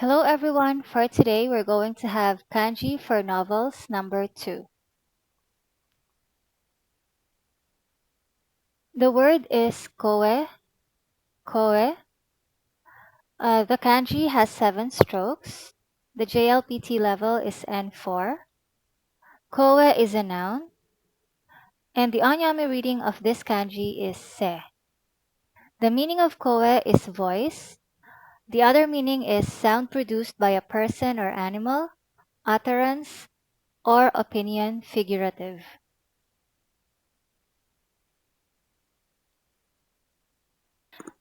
Hello everyone, for today we're going to have kanji for novels number 2. The word is koe. The kanji has 7 strokes. The JLPT level is N4. Koe is a noun. And the Anyami reading of this kanji is se. The meaning of koe is voice. The other meaning is sound produced by a person or animal, utterance, or opinion figurative.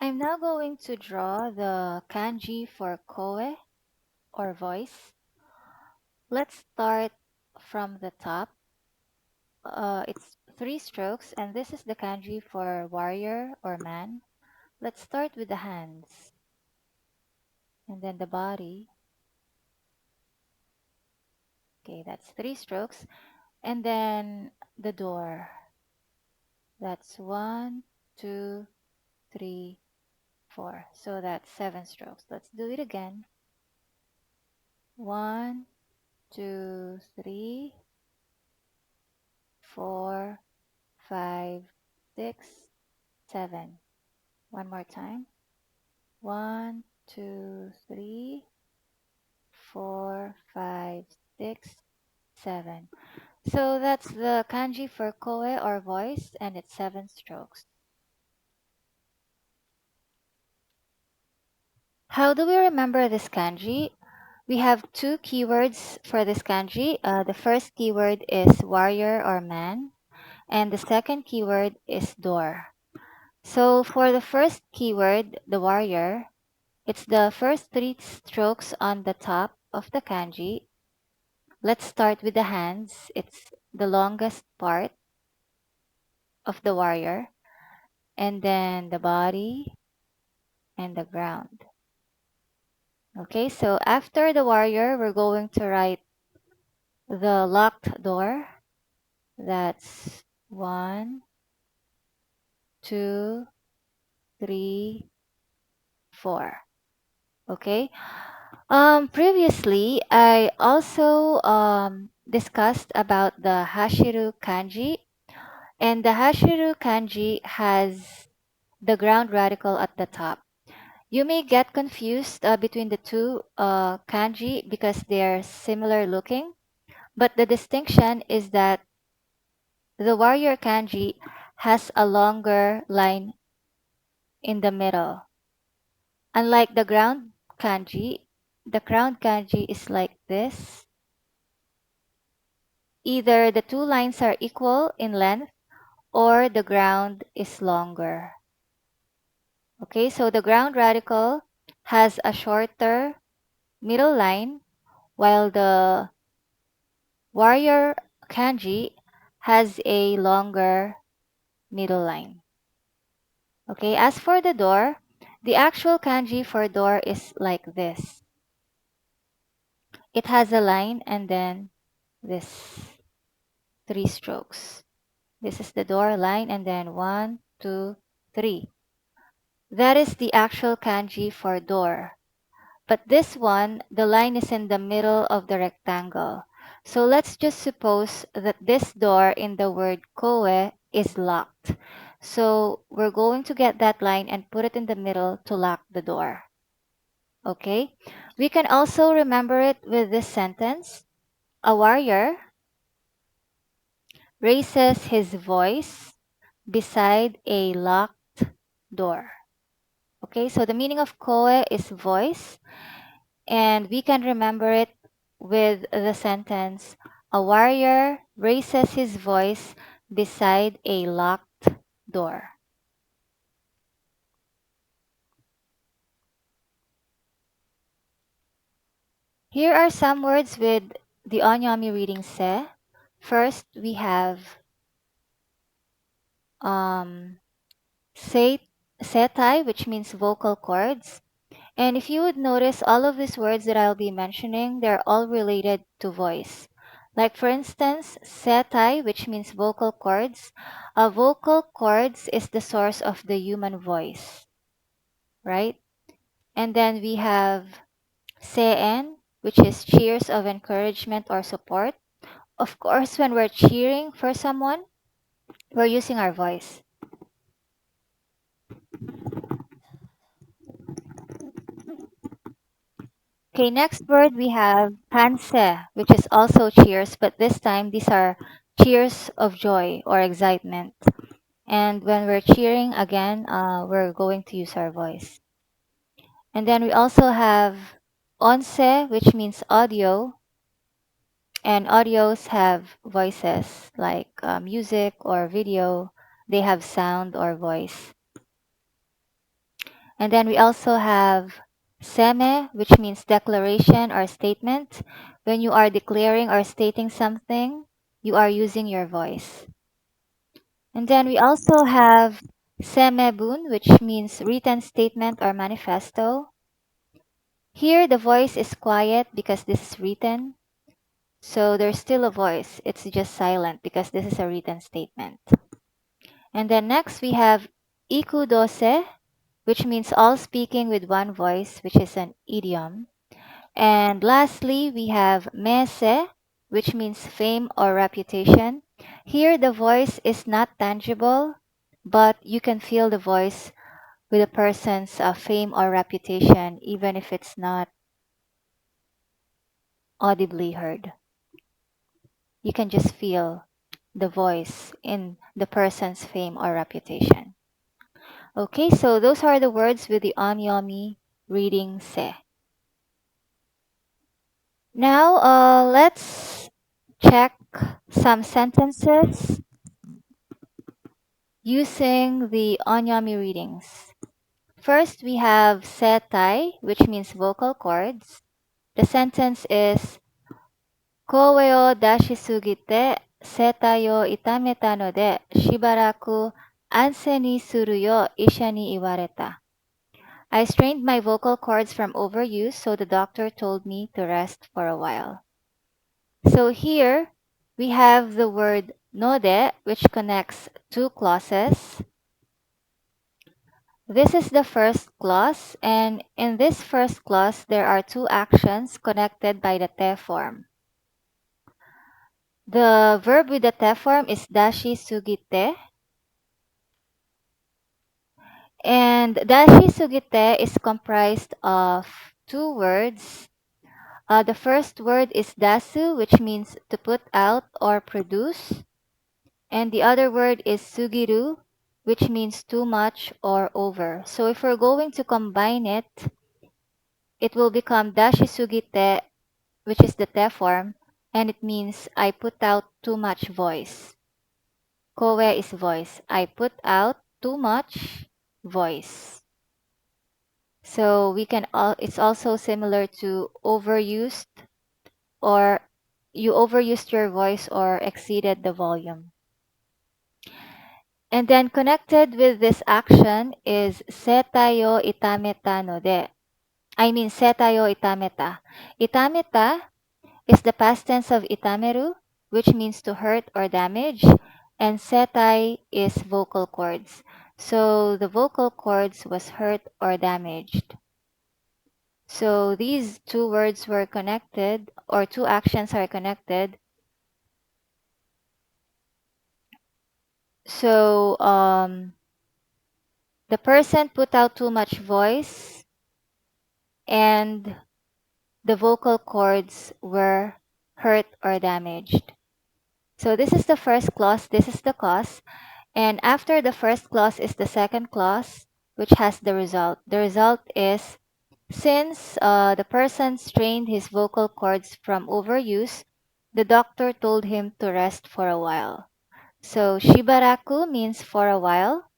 I'm now going to draw the kanji for koe or voice. Let's start from the top. It's 3 strokes, and this is the kanji for warrior or man. Let's start with the hands, and then the body. Okay, that's 3 strokes. And then the door. That's 1, 2, 3, 4. So that's 7 strokes. Let's do it again. 1, 2, 3, 4, 5, 6, 7. One more time. 1, 2, 3, 4, 5, 6, 7. So that's the kanji for koe or voice, and it's 7 strokes. How do we remember this kanji? We have 2 keywords for this kanji. The first keyword is warrior or man, and the second keyword is door. So for the first keyword, the warrior, it's the first 3 strokes on the top of the kanji. Let's start with the hands. It's the longest part of the warrior, and then the body and the ground. Okay, so after the warrior, we're going to write the locked door. That's 1, 2, 3, 4. Okay. Previously, I also discussed about the Hashiru kanji, and the Hashiru kanji has the ground radical at the top. You may get confused between the two kanji because they're similar looking, but the distinction is that the warrior kanji has a longer line in the middle. Unlike the ground kanji is like this. Either the 2 lines are equal in length or the ground is longer. Okay, so the ground radical has a shorter middle line while the warrior kanji has a longer middle line. Okay, as for the door, the actual kanji for door is like this. It has a line and then this 3 strokes. This is the door line and then 1, 2, 3. That is the actual kanji for door. But this one, the line is in the middle of the rectangle. So let's just suppose that this door in the word koe is locked. So we're going to get that line and put it in the middle to lock the door. Okay? We can also remember it with this sentence. A warrior raises his voice beside a locked door. Okay, so the meaning of koe is voice, and we can remember it with the sentence, a warrior raises his voice beside a locked door. Here are some words with the Onyami reading se. First, we have setai, which means vocal cords. And if you would notice, all of these words that I'll be mentioning, they're all related to voice. Like for instance, setai, which means vocal cords. Vocal cords is the source of the human voice, right? And then we have Seen, which is cheers of encouragement or support. Of course, when we're cheering for someone, we're using our voice. Okay, next word we have panse, which is also cheers, but this time these are cheers of joy or excitement. And when we're cheering again, we're going to use our voice. And then we also have onse, which means audio, and audios have voices like music or video. They have sound or voice. And then we also have seme, which means declaration or statement. When you are declaring or stating something, you are using your voice. And then we also have semebun, which means written statement or manifesto. Here, the voice is quiet because this is written. So there's still a voice. It's just silent because this is a written statement. And then next we have ikudose, which means all speaking with one voice, which is an idiom. And lastly, we have mese, which means fame or reputation. Here, the voice is not tangible, but you can feel the voice with a person's fame or reputation, even if it's not audibly heard. You can just feel the voice in the person's fame or reputation. Okay, so those are the words with the onyomi reading se. Now, let's check some sentences using the onyomi readings. First, we have setai, which means vocal cords. The sentence is koe o dashisugite setai o itameta no de shibaraku anse ni suru yo isha ni iwareta. I strained my vocal cords from overuse, so the doctor told me to rest for a while. So here we have the word node, which connects two clauses. This is the first clause, and in this first clause, there are two actions connected by the te form. The verb with the te form is dashi sugite, and dashi sugite is comprised of two words. The first word is dasu, which means to put out or produce. And the other word is sugiru, which means too much or over. So if we're going to combine it, it will become dashi sugite, which is the te form, and it means I put out too much voice. Kowe is voice. I put out too much voice. So we can it's also similar to overused, or you overused your voice or exceeded the volume. And then connected with this action is setayo itameta no de. Setayo itameta. Itameta is the past tense of itameru, which means to hurt or damage, and setai is vocal cords. So the vocal cords was hurt or damaged. So these two words were connected, or two actions are connected. So the person put out too much voice, and the vocal cords were hurt or damaged. So this is the first clause, this is the cause, and after the first clause is the second clause, which has the result. The result is since the person strained his vocal cords from overuse, the doctor told him to rest for a while. So shibaraku means for a while.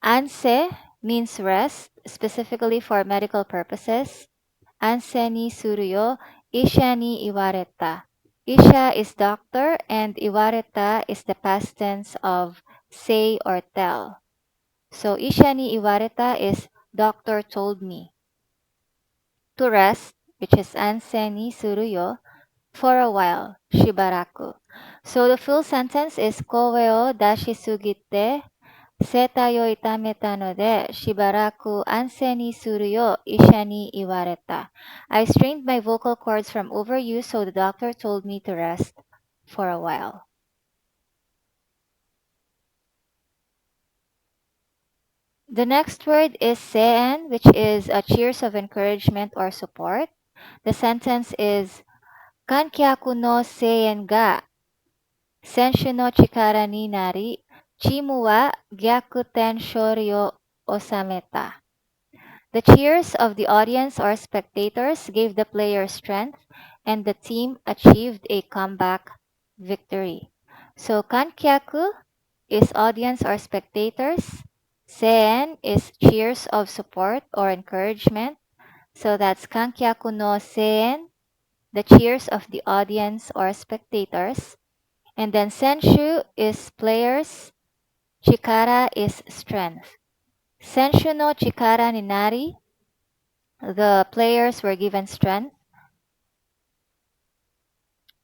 Anse means rest, specifically for medical purposes. Anse ni suru yo, isha ni iwareta. Isha is doctor and iwareta is the past tense of say or tell. So isha ni iwareta is doctor told me to rest, which is anse ni suru yo, for a while, shibaraku. So the full sentence is kowe o dashi sugite 声帯を痛めたので、しばらく安静にするよう医者に言われた。I strained my vocal cords from overuse, so the doctor told me to rest for a while. The next word is seen, which is a cheers of encouragement or support. The sentence is, Kankyaku no seien ga senshu no chikara ni nari, chimu wa gyakuten shori o osameta. The cheers of the audience or spectators gave the player strength, and the team achieved a comeback victory. So kankyaku is audience or spectators. Sen is cheers of support or encouragement. So that's kankyaku no sen, the cheers of the audience or spectators. And then senshu is players, chikara is strength. Senshu no chikara ni nari, the players were given strength.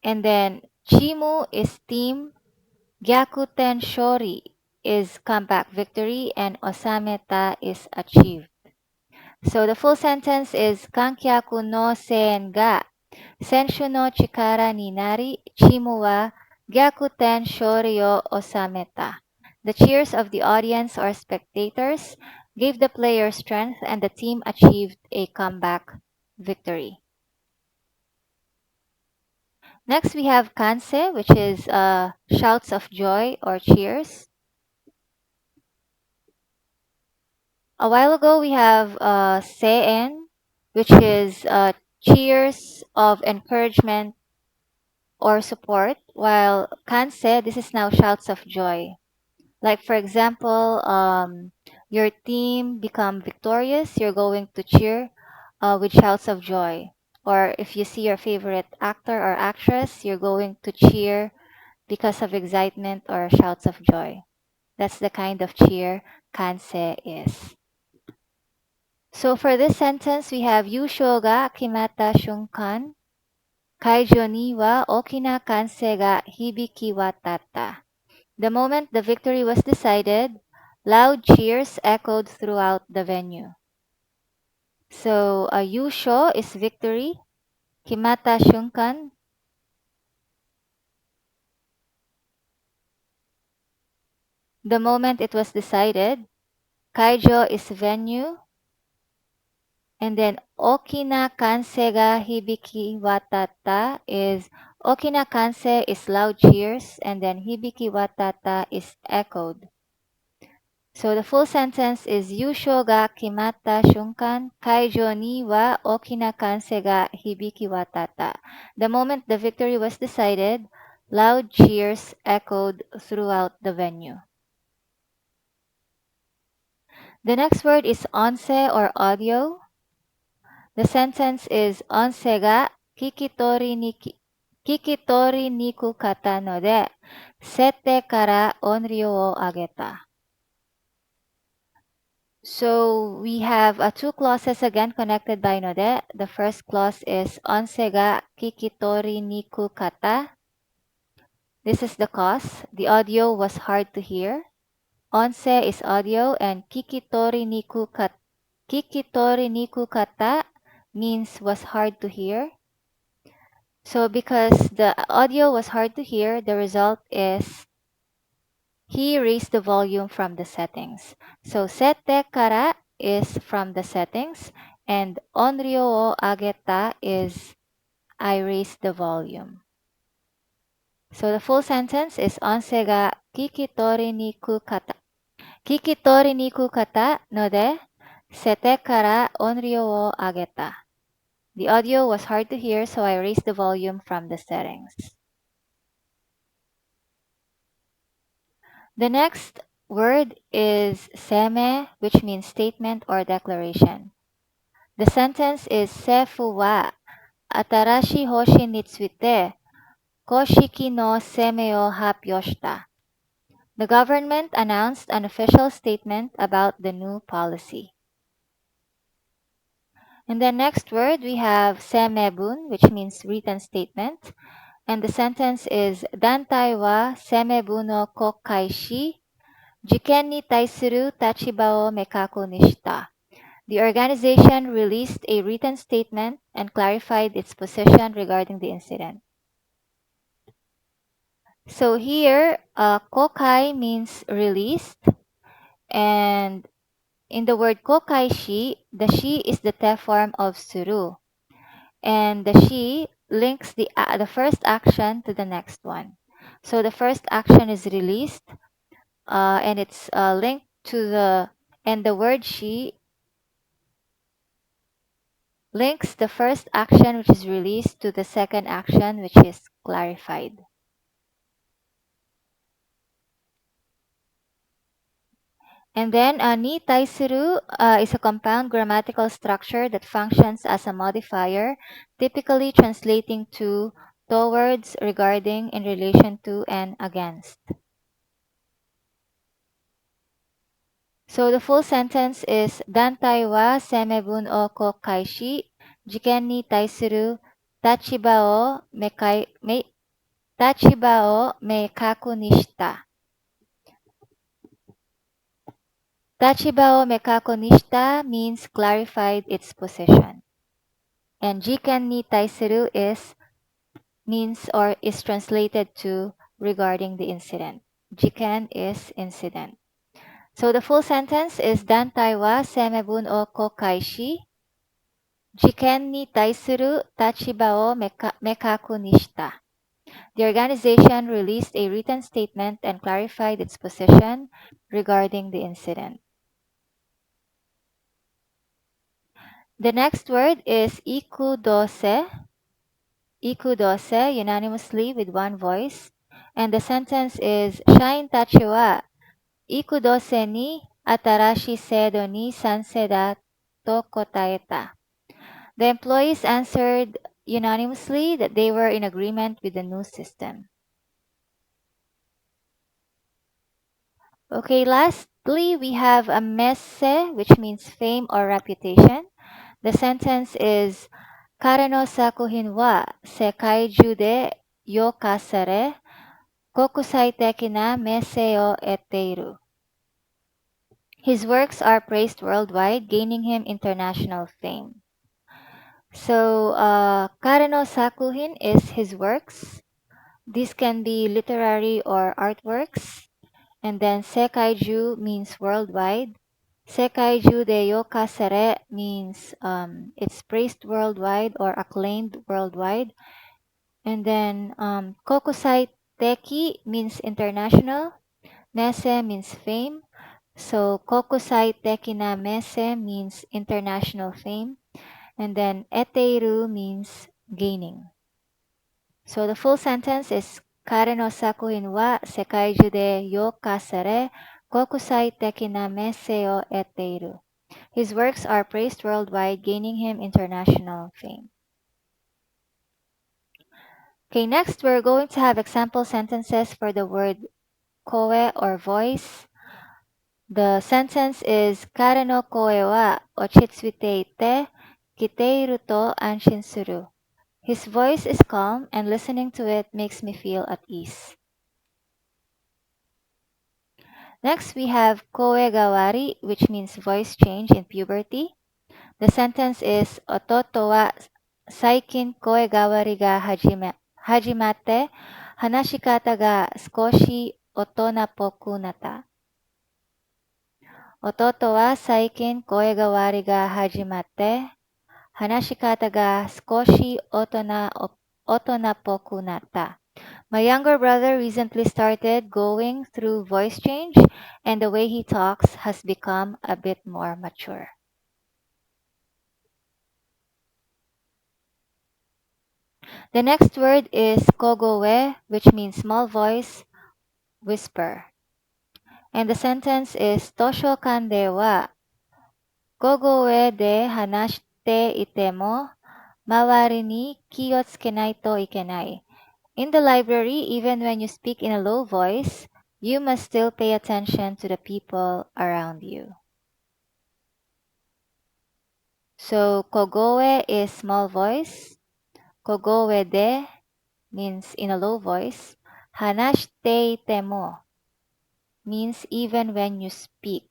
And then Chimu is team, Gyakuten Shori is comeback victory, and Osameta is achieved. So the full sentence is Kankyaku no sen ga senshu no chikara ni nari, Chimu wa Gyakuten Shori o osameta. The cheers of the audience or spectators gave the player strength, and the team achieved a comeback victory. Next, we have kanse, which is shouts of joy or cheers. A while ago, we have seien, which is cheers of encouragement or support, while kanse, this is now shouts of joy. Like, for example, your team become victorious, you're going to cheer with shouts of joy. Or if you see your favorite actor or actress, you're going to cheer because of excitement or shouts of joy. That's the kind of cheer kanse is. So for this sentence, we have Yusho ga kimata shunkan, kaijo ni wa okina kanse ga hibiki watatta. The moment the victory was decided, loud cheers echoed throughout the venue. So Yusho is victory, kimata shunkan, the moment it was decided, kaijo is venue, and then Okina Kanse ga Hibiki Watata is Okina Kanse is loud cheers, and then Hibiki Watata is echoed. So the full sentence is Yusho ga kimata shunkan, kaijo ni wa Okina Kanse ga Hibiki Watata. The moment the victory was decided, loud cheers echoed throughout the venue. The next word is onse or audio. The sentence is onse ga kikitori niku kata no de, sette kara onryo o ageta. So we have two clauses again connected by node. The first clause is onse ga kikitori niku kata. This is the cause. The audio was hard to hear. Onse is audio, and kikitori niku kata means was hard to hear. So because the audio was hard to hear, the result is he raised the volume from the settings. So sette kara is from the settings, and onryo o ageta is I raised the volume. So the full sentence is onse ga kikitori niku kata. Kikitori niku kata no de sette kara onryo o ageta. The audio was hard to hear, so I raised the volume from the settings. The next word is seme, which means statement or declaration. The sentence is Seifu wa atarashi hoshi ni tsuite koshiki no seme o happyou shita. The government announced an official statement about the new policy. In the next word, we have semebun, which means written statement. And the sentence is Dantai wa semebun no kokkai shi Jiken ni taisuru tachiba o mekaku ni shita. The organization released a written statement and clarified its position regarding the incident. So here, kokai means released, and in the word kokai shi, the shi is the te form of suru, and the shi links the first action to the next one. So the first action is released, and it's linked to and the word shi links the first action which is released to the second action which is clarified. And then ni taisuru is a compound grammatical structure that functions as a modifier, typically translating to, towards, regarding, in relation to, and against. So the full sentence is Dantai wa semebun o kokaishi, jiken ni taisuru tachiba o tachiba o meikaku ni shita. Tachiba o meikaku ni shita means clarified its position. And jiken ni taisuru means or is translated to regarding the incident. Jiken is incident. So the full sentence is Dantai wa semebun o kokaishi, jiken ni taisuru tachiba o mekaku ni shita. The organization released a written statement and clarified its position regarding the incident. The next word is ikudose. Ikudose unanimously with one voice. And the sentence is Shain tachi wa ikudose ni atarashi sedo ni sansei da to kotaeta. The employees answered unanimously that they were in agreement with the new system. Okay, lastly, we have a messe, which means fame or reputation. The sentence is Kare no sakuhin wa sekai ju de yokasare kokusai teki na messe o etteiru. His works are praised worldwide, gaining him international fame. So, Kare no sakuhin is his works. These can be literary or artworks. And then Sekaiju means worldwide. Sekaiju de Yokasere means it's praised worldwide or acclaimed worldwide. And then Kokusai Teki means international. Mese means fame. So Kokusai Teki na Mese means international fame. And then Eteiru means gaining. So the full sentence is Kare no sakuhin wa sekaiju de yokasare kokusai teki na messe o etteiru. His works are praised worldwide, gaining him international fame. Okay, next we're going to have example sentences for the word koe or voice. The sentence is Kare no koe wa ochitsuite ite kiteiru to anshin suru. His voice is calm and listening to it makes me feel at ease. Next, we have koe gawari, which means voice change in puberty. The sentence is Ototo wa saikin koe gawari ga hajimate hanashikata ga skoshi otonapoku nata. Ototo wa saikin koe gawari ga hajimate hanashikata ga skoshi otonapoku nata. My younger brother recently started going through voice change, and the way he talks has become a bit more mature. The next word is kogowe, which means small voice, whisper. And the sentence is Tosho kande wa kogowe de hanashite ite mo mawari ni ki o tsukenai to ikenai. In the library, even when you speak in a low voice, you must still pay attention to the people around you. So, kogoe is small voice. Kogoe de means in a low voice. Hanashite ite mo means even when you speak.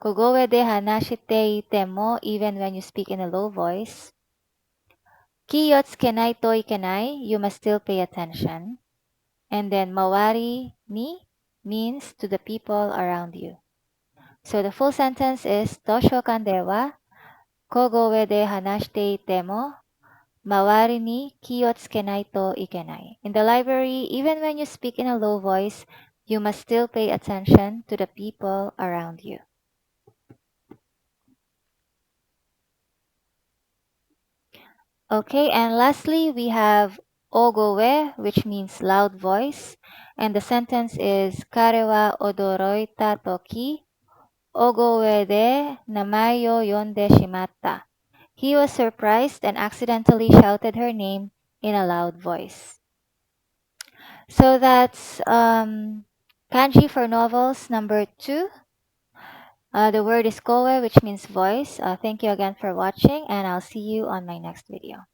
Kogowe de hanashite ite mo, even when you speak in a low voice. Kiyotsukenai to ikenai, you must still pay attention. And then mawari ni means to the people around you. So the full sentence is Toshokan de wa kogowe de hanashite ite mo mawari ni kiyotsukenai to ikenai. In the library, even when you speak in a low voice, you must still pay attention to the people around you. Okay, and lastly, we have ogowe, which means loud voice. And the sentence is Kare wa odoroita toki ogowe de namae o yonde shimatta. He was surprised and accidentally shouted her name in a loud voice. So that's kanji for novels number 2. The word is kowe, which means voice. Thank you again for watching, and I'll see you on my next video.